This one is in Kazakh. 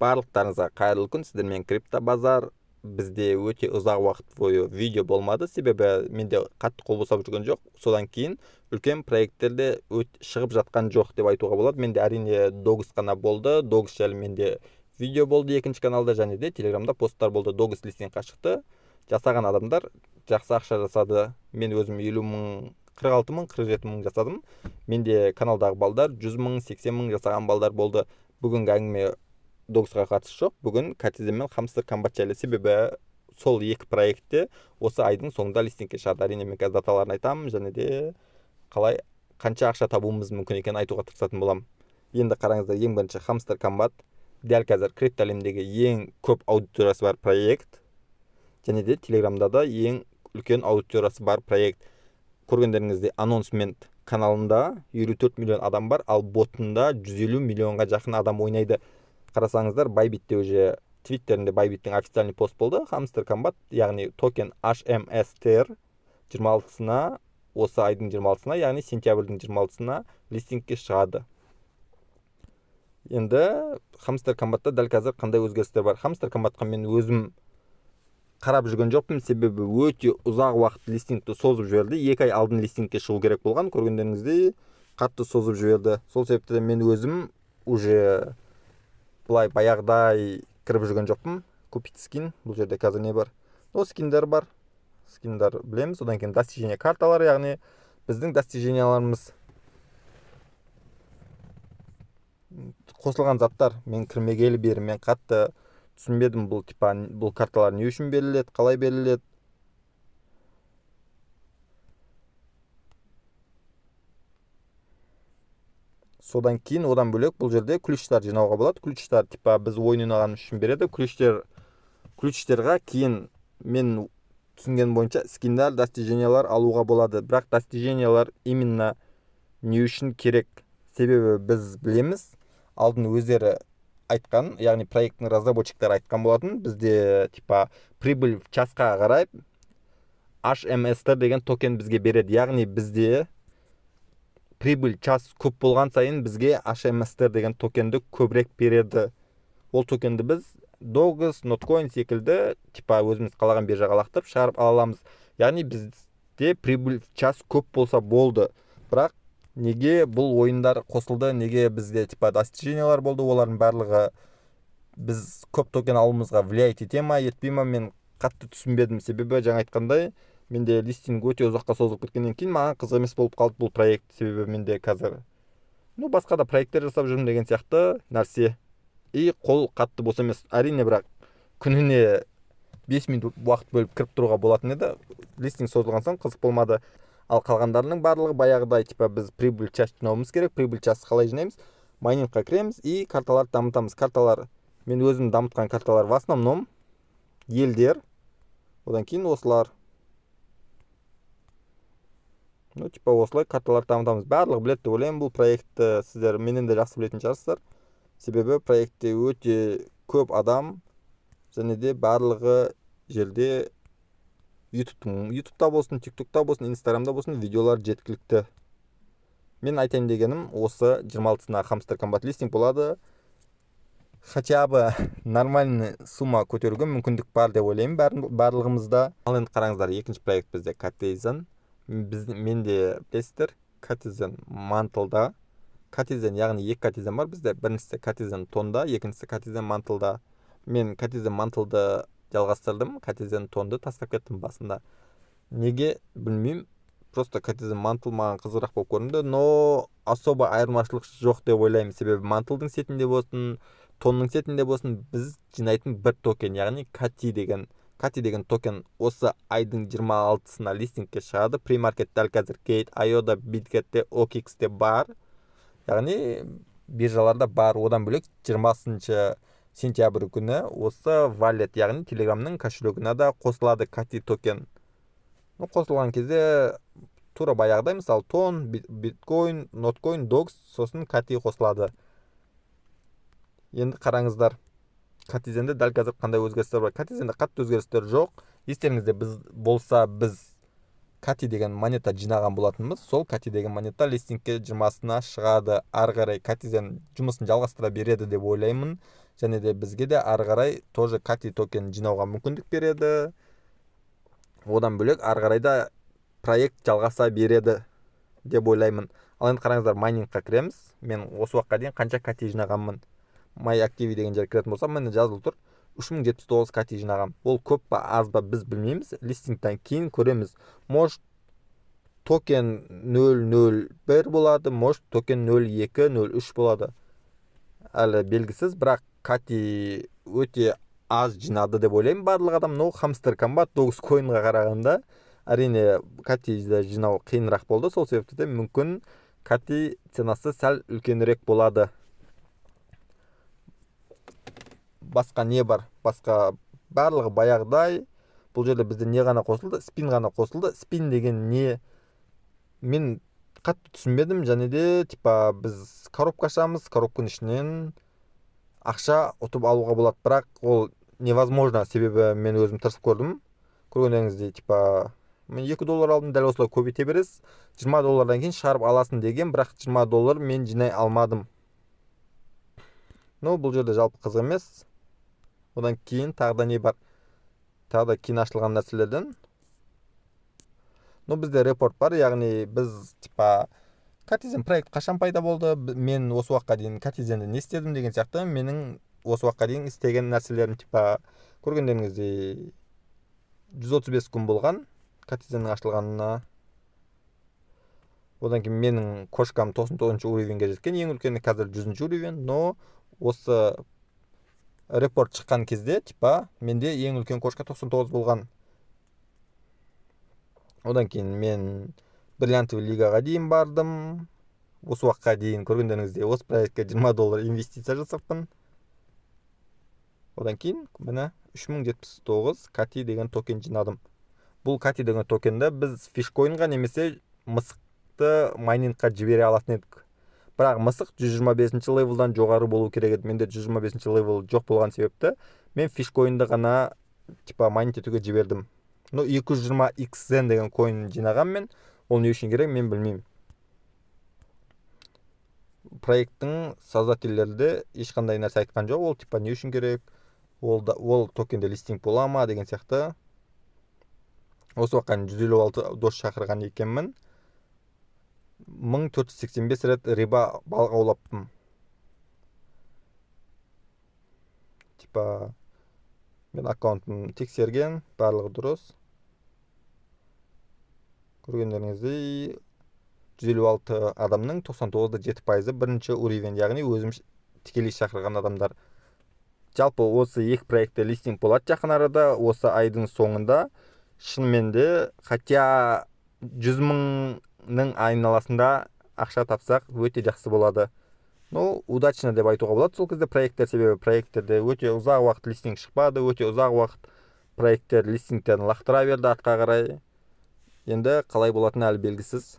Барлықтарыңызға қайырлы күн. Сіздермен крипто базар. Бізде өте ұзақ уақыт бойы видео болмады, себебі менде қатты қол босап жүрген жоқ. Содан кейін үлкен проекттерде шығып жатқан жоқ деп айтуға болады. Менде әрине Dogis қана болды. Dogis жайлы менде видео болды екінші каналда, және де Телеграмда посттар болды. Dogis листингқа шықты. Жасаған адамдар жақсы ақша жасады. Мен өзім 50 мың, 46 мың, 47 мың жасадым. Менде каналдағы балдар 100 мың, 80 мың жасаған балдар болды. Бүгінгі әңгіме Dogisқа қатысы жоқ. Бүгін Katizen мен Hamster Kombat жайлы, себебі сол екі проектте осы айдың соңында листингке шығады. Әрине мен қазір даталарын айтамын, және де қалай қанша ақша табуымыз мүмкін екенін айтуға тырысатын боламын. Енді қараңыздар, ең бірінші Hamster Kombat дәл қазір крипто әлемдегі ең көп аудиториясы бар проект, және де Телеграмда да ең үлкен аудиториясы бар проект. Көргендеріңізде анонсмент каналында 54 миллион адам бар, ал ботында 150 миллионға жақын адам ойнайды. Қарасаңыздар, Bybitте уже твиттерінде Bybittің официальный пост болды. Hamster Kombat, яғни токен HMSTR 26-сына, осы айдың 26-сына, яғни сентябрьдің 26-сына листингке шығады. Енді Hamster Kombatта дәл қазір қандай өзгерістер бар? Hamster Kombatқа мен өзім қарап жүрген жоқпын, себебі өте ұзақ уақыт листингті созып жіберді. 2 ай алдын листингке шығу керек болған, көргендеріңіздей қатты созып жіберді. Сол себепті мен өзім уже бұлай баяғыдай кіріп жүрген жоқпын. Купить скин, бұл жерде қазір не бар? Скиндер бар. Скиндар білеміз. Одан кейін достижение карталары, яғни біздің достиженияларымыз, қосылған заттар. Мен кірмегелі бері мен қатты түсінбедім, бұл карталар не үшін беріледі, қалай беріледі. Содан кейін одан бөлек бұл жерде ключтар жинауға болады. Ключтар біз ойын ойнаған үшін береді. Ключтерға кейін мен түсінген бойынша скиндар, достижениялар алуға болады. Бірақ достижениялар именно не үшін керек? Себебі біз білеміз, алдын өздері айтқан, яғни проекттің разработчиктары айтқан болатын. Бізде прибыль в часқа қарай HMSTR деген токен бізге береді. Яғни бізде прибыль час көп болған сайын бізге HMSTR деген токенді көбірек береді. Ол токенді біз Dogis, Notcoin секілді өзіміз қалаған биржаға лақтырып шығарып аламыз. Яғни бізде прибыль час көп болса болды. Бірақ неге бұл ойындар қосылды, неге бізде достижениялар болды, олардың барлығы біз көп токен алуымызға влиять ете ма, етпей ма, мен қатты түсінбедім. Себебі жаңа айтқандай, менде листинг өте ұзаққа созылып кеткеннен кейін маған қызық емес болып қалды бұл проект. Себебі менде қазір басқа да проекттер жасап жүрмін деген сияқты нәрсе. Қол қатты бос емес. Әрине, бірақ күніне 5 минут уақыт бөліп кіріп тұруға болатын еді. Листинг созылған соң қызық болмады. Ал қалғандарының барлығы баяғыдай, біз прибыль час жинауымыз керек. Прибыль час қалай жинаймыз? Майнингқа кіреміз и карталарды дамытамыз. Карталар, мен өзім дамытқан карталар в основном елдер. Одан кейін осылар. Осылай карталарды дамытамыз. Барлығы біледі деп ойлаймын бұл проектті. Сіздер менен де жақсы білетін шығарсыздар. Себебі проектте өте көп адам, және де барлығы жерде ютубта болсын, тиктокта болсын, инстаграмда болсын видеолар жеткілікті. Мен айтайын дегенім, осы 26-сына Hamster Kombat листинг болады. Хотя бы нормальный сумма көтеруге мүмкіндік бар деп ойлаймын барлығымызда. Ал енді қараңыздар, екінші проект бізде Katizen. Менде білесіздер, Katizen Mantle'да. Katizen, яғни екі Katizen бар бізде. Біріншісі Katizen тонда, екіншісі Katizen Mantle'да. Мен Katizen Mantle'ды жалғастырдым, Katizen тонды тастап кеттім басында. Неге білмеймін, просто Katizen Mantle маған қызығырақ болып көрінді, но особо айырмашылық жоқ деп ойлаймын. Себебі Mantle'дың сетінде болсын, тонның сетінде болсын, біз жинайтын бір токен, яғни Kati деген токен осы айдың 26-сына листингке шығады. Премаркет дәл қазір Gate.io-да, Bitgetте, OKX-те бар. Яғни биржаларда бар. Одан бөлек 20 сентябрь күні осы валет, яғни Телеграмның кошелегіне да қосылады Kati токен. Қосылған кезде тура баяғыдай, мысалы тон, биткоин, ноткоин, Dogis, сосын Kati қосылады. Енді қараңыздар, Katizen'де дәл қазір қандай өзгерістер бар? Katizen'де қатты өзгерістер жоқ. Естеріңізде біз Kati деген монета жинаған болатынбыз. Сол Kati деген монета листингке 20-сына шығады. Ары қарай Katizen жұмысын жалғастыра береді деп ойлаймын. және де бізге де ары қарай тоже кати токен жинауға мүмкіндік береді. Одан бөлек ары қарай да проект жалғаса береді деп ойлаймын. Ал енді қараңыздар, майнингқа кіреміз. Мен осы уақытқа дейін қанша кати жинағанмын. My Activity деген жерге кіретін болсам, міне жазылып тұр 3079 кати жинағам. Ол көп па аз ба біз білмейміз. Листингтен кейін көреміз. Может токен 001 болады, может токен 0203 болады. Әлі белгісіз, бірақ кати өте аз жинады деп ойлаймын барлық адам. Но хамстер комбат Dogecoin'ға қарағанда әрине кати жинау қиынырақ болды. Сол себепті де мүмкін кати ценасы сәл үлкенірек болады. Басқа не бар? Басқа барлығы баяғыдай. Бұл жерде бізде не ғана қосылды? Спин ғана қосылды. Спин деген не? Мен қатты түсінбедім. Және де типа біз коробка ашамыз, коробканың ішінен ақша ұтып алуға болады. Бірақ ол невозможно, себебі мен өзім тырысып көрдім. Көргендеріңіздей типа мен $2 алдым, дәл осылай көбейте бересіз. $20 кейін шығарып аласың деген, бірақ $20 мен жинай алмадым. Но бұл жерде жалпы қызық емес. Одан кейін тағы да не бар? Тағы да кейін ашылған нәрселерден. Но бізде репорт бар, яғни біз типа Катизен проект қашан пайда болды? Мен осы уақытқа дейін Катизенде не істедім деген сияқты. Менің осы уақытқа дейін істеген нәрселерім типа көргендеріңіздей 135 күн болған Катизеннің ашылғанына. Одан кейін менің кошкам 99 уровенге жеткен, ең үлкені қазір 100 уровен, но осы репорт шыққан кезде типа менде ең үлкен кошка 99 болған. Одан кейін мен бриллиантовый лигаға дейін бардым. Осы уақытқа дейін көргендеріңіздей осы проектке $20 инвестиция жасаппын. Одан кейін міне 3079 кати деген токен жинадым. Бұл кати деген токенді біз фишкоинға немесе мысықты майнингқа жібере алатын едік. Бірақ мысық 125 левелдан жоғары болу керек еді. Менде 125 левел жоқ болған себепті мен фишкоинді ғана типа майнинг етуге жібердім. Но 220XZ деген коин жинағам мен. Ол не үшін керек, мен білмеймін. Проекттің создательдері де ешқандай нәрсе айтқан жоқ. Ол типа не үшін керек, ол токенде листинг бола ма деген сияқты. Осы уақытқа 156 дос шақырған екенмін. 1485 рет риба балық аулаппын. Типа мен аккаунтын тексерген, барлығы дұрыс. Көргендеріңіздей 156 адамның 99.7% бірінші уровень, яғни өзім тікелей шақырған адамдар. Жалпы осы екі проектте листинг болады жақын арада, осы айдың соңында. Шынымен де, хотя 100.000-ның айналасында ақша тапсақ өте жақсы болады. Ну, удачно деп айтуға болады сол кезде проекттер, себебі проекттерде өте ұзақ уақыт листинг шықпады, өте ұзақ уақыт проекттер листингтерін лақтыра берді артқа қарай. Енді қалай болатыны әлі белгісіз.